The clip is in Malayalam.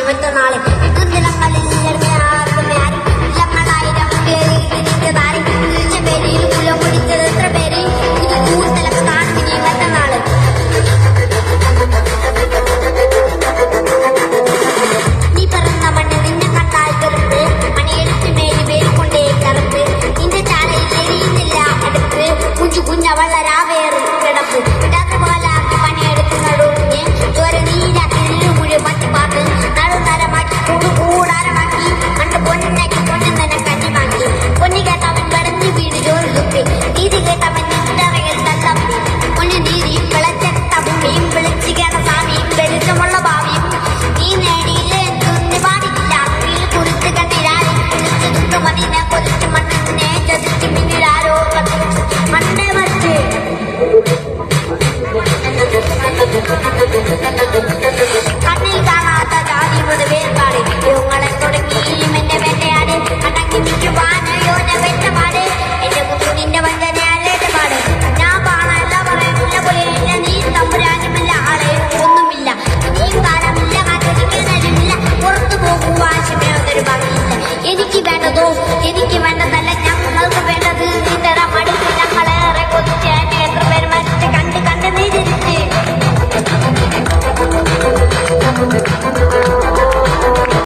മറ്റന്നാളെ നിലങ്ങളിൽ ലക്ഷങ്ങളായിരം താരി പേരിൽ കുല പിടിച്ചത് എത്ര പേര് ഇത് കൂടുതലൊക്കെ കാണും ഇനി മറ്റന്നാള്. നീ പിറന്ന മണ്ണ് നിന്നെ കണ്ടാൽ കറുപ്പ് മണിയെടുത്ത് മേല് വേര് കൊണ്ടേ കറുപ്പ് നിന്റെ ചാലയിൽ എരിയുന്നില്ല അടുപ്പ് കുഞ്ഞു കുഞ്ഞ വളരാവേറ് കിടപ്പ് രാത്രിപോലാക്കി പണിയെടുത്ത് നടുഞ്ഞ് ചോര നീരാക്കി നീരുമുഴി മത്തി പാത്ത് നടുതരമാക്കി കൂടാരമാക്കി കണ്ട് പൊന്നാക്കി പൊന്നെന്നെ കഞ്ഞിമാക്കി പൊന്നു കേട്ടവൻ കടഞ്ഞു വീട് ജോലി തുപ്പി നീതി കേട്ടവൻ നിന്നറയിൽ തല്ലപ്പി പൊന്നു നീതി വിളച്ചെത്ത ഭൂമിയും വിളിച്ചു കേട്ട സ്വാമിയും വെളിച്ചമുള്ള ഭാവിയും നീ നേടിയില്ലേ എന്തൊന്നും പാടില്ല വീട് കുറിച്ച് കണ്ടിരാരും കുറിച്ച് ദുഃഖമതിനെ കൊതിച്ച് മണ്ണിനെ ചതിച്ച് പിന്നിലാരോ കത്തിച്ച് മണ്ണെ മറിച്ച്